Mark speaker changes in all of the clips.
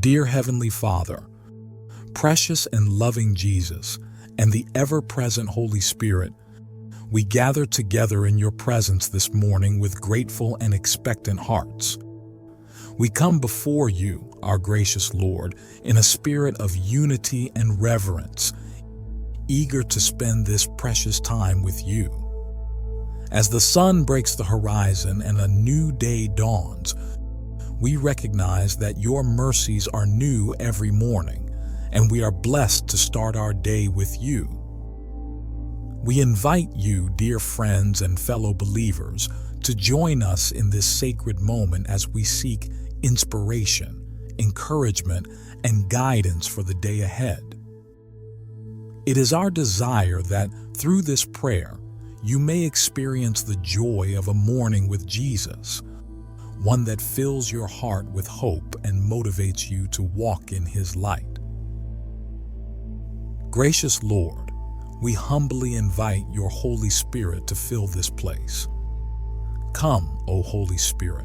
Speaker 1: Dear Heavenly Father, precious and loving Jesus, and the ever-present Holy Spirit, we gather together in your presence this morning with grateful and expectant hearts. We come before you, our gracious Lord, in a spirit of unity and reverence, eager to spend this precious time with you. As the sun breaks the horizon and a new day dawns, we recognize that your mercies are new every morning, and we are blessed to start our day with you. We invite you, dear friends and fellow believers, to join us in this sacred moment as we seek inspiration, encouragement, and guidance for the day ahead. It is our desire that through this prayer, you may experience the joy of a morning with Jesus, one that fills your heart with hope and motivates you to walk in his light. Gracious Lord, we humbly invite your Holy Spirit to fill this place. Come, O Holy Spirit,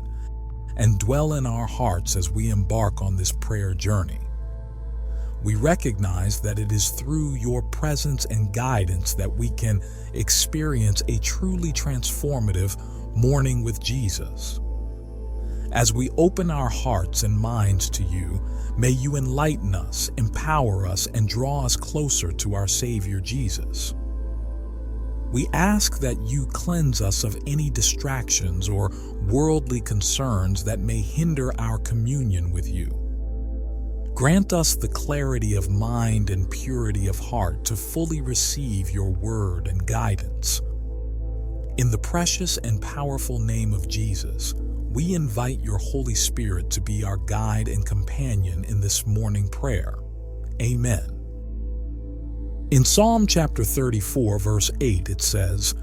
Speaker 1: and dwell in our hearts as we embark on this prayer journey. We recognize that it is through your presence and guidance that we can experience a truly transformative morning with Jesus. As we open our hearts and minds to you, may you enlighten us, empower us, and draw us closer to our Savior Jesus. We ask that you cleanse us of any distractions or worldly concerns that may hinder our communion with you. Grant us the clarity of mind and purity of heart to fully receive your word and guidance. In the precious and powerful name of Jesus, we invite your Holy Spirit to be our guide and companion in this morning prayer. Amen. In Psalm chapter 34, verse 8, it says,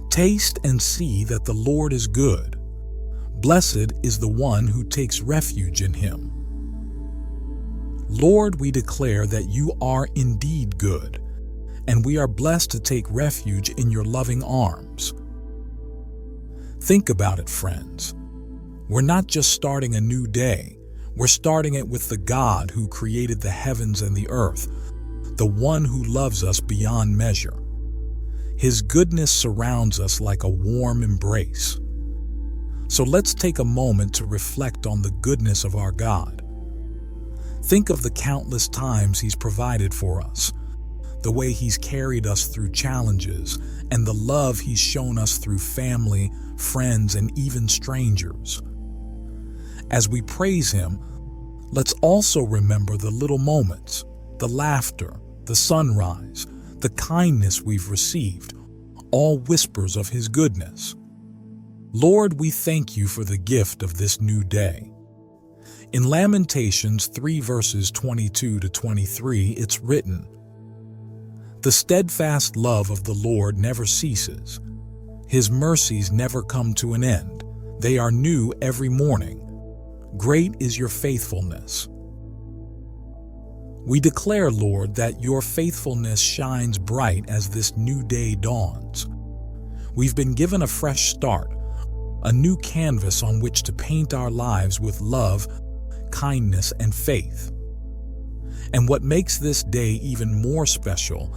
Speaker 1: "Taste and see that the Lord is good. Blessed is the one who takes refuge in him." Lord, we declare that you are indeed good, and we are blessed to take refuge in your loving arms. Think about it, friends. We're not just starting a new day. We're starting it with the God who created the heavens and the earth, the one who loves us beyond measure. His goodness surrounds us like a warm embrace. So let's take a moment to reflect on the goodness of our God. Think of the countless times he's provided for us, the way he's carried us through challenges, and the love he's shown us through family, friends, and even strangers. As we praise him, let's also remember the little moments, the laughter, the sunrise, the kindness we've received, all whispers of his goodness. Lord, we thank you for the gift of this new day. In Lamentations 3 verses 22 to 23, it's written, "The steadfast love of the Lord never ceases. His mercies never come to an end. They are new every morning. Great is your faithfulness." We declare, Lord, that your faithfulness shines bright as this new day dawns. We've been given a fresh start, a new canvas on which to paint our lives with love, kindness, and faith. And what makes this day even more special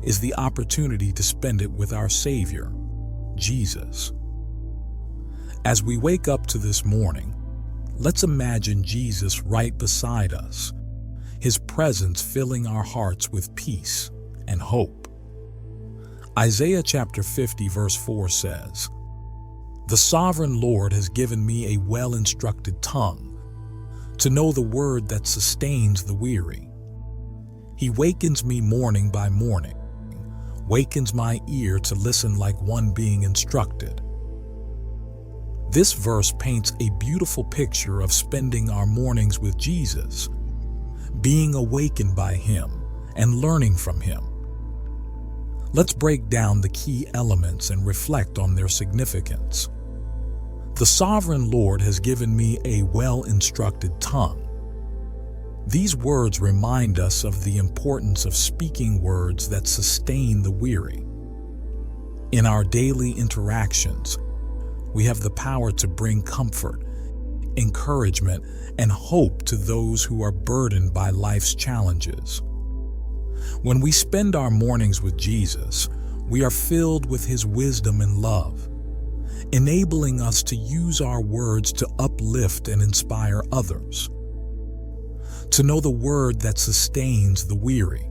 Speaker 1: is the opportunity to spend it with our Savior, Jesus. As we wake up to this morning, let's imagine Jesus right beside us, his presence filling our hearts with peace and hope. Isaiah chapter 50 verse 4 says, "The sovereign Lord has given me a well-instructed tongue, to know the word that sustains the weary. He wakens me morning by morning, wakens my ear to listen like one being instructed." This verse paints a beautiful picture of spending our mornings with Jesus, being awakened by him, and learning from him. Let's break down the key elements and reflect on their significance. The sovereign Lord has given me a well-instructed tongue. These words remind us of the importance of speaking words that sustain the weary. In our daily interactions, we have the power to bring comfort, encouragement, and hope to those who are burdened by life's challenges. When we spend our mornings with Jesus, we are filled with His wisdom and love, enabling us to use our words to uplift and inspire others, to know the word that sustains the weary.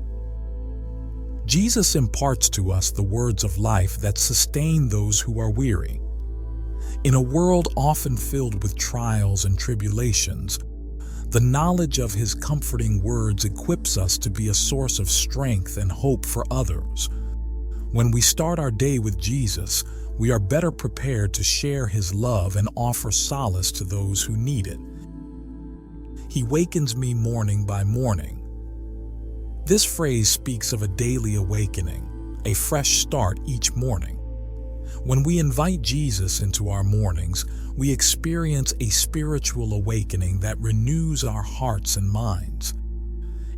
Speaker 1: Jesus imparts to us the words of life that sustain those who are weary. In a world often filled with trials and tribulations, the knowledge of His comforting words equips us to be a source of strength and hope for others. When we start our day with Jesus, we are better prepared to share His love and offer solace to those who need it. He wakens me morning by morning. This phrase speaks of a daily awakening, a fresh start each morning. When we invite Jesus into our mornings, we experience a spiritual awakening that renews our hearts and minds.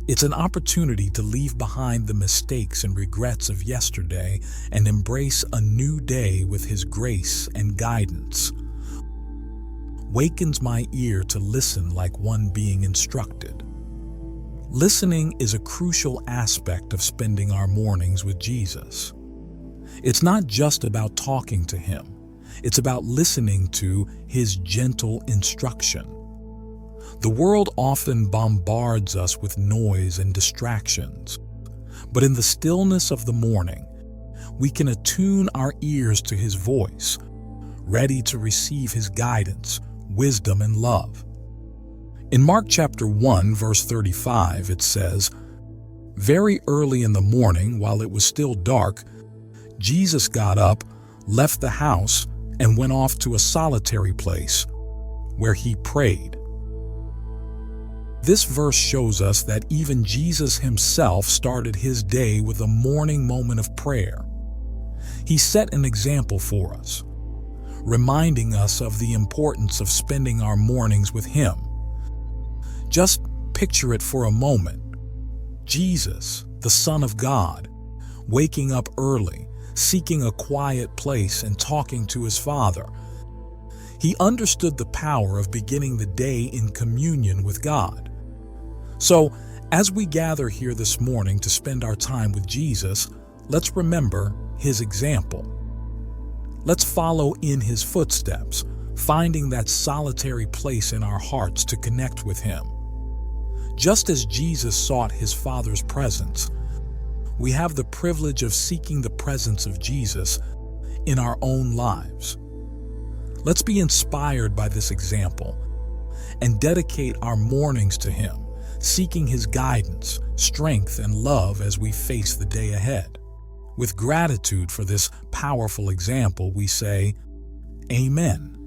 Speaker 1: It's an opportunity to leave behind the mistakes and regrets of yesterday and embrace a new day with His grace and guidance. Wakens my ear to listen like one being instructed. Listening is a crucial aspect of spending our mornings with Jesus. It's not just about talking to Him. It's about listening to His gentle instruction. The world often bombards us with noise and distractions, but in the stillness of the morning, we can attune our ears to His voice, ready to receive His guidance, wisdom, and love. In Mark chapter 1, verse 35, it says, "Very early in the morning, while it was still dark, Jesus got up, left the house, and went off to a solitary place, where He prayed." This verse shows us that even Jesus Himself started His day with a morning moment of prayer. He set an example for us, reminding us of the importance of spending our mornings with Him. Just picture it for a moment. Jesus, the Son of God, waking up early, seeking a quiet place and talking to His Father. He understood the power of beginning the day in communion with God. So, as we gather here this morning to spend our time with Jesus, let's remember His example. Let's follow in His footsteps, finding that solitary place in our hearts to connect with Him. Just as Jesus sought His Father's presence, we have the privilege of seeking the presence of Jesus in our own lives. Let's be inspired by this example and dedicate our mornings to Him, seeking His guidance, strength, and love as we face the day ahead. With gratitude for this powerful example, we say, Amen.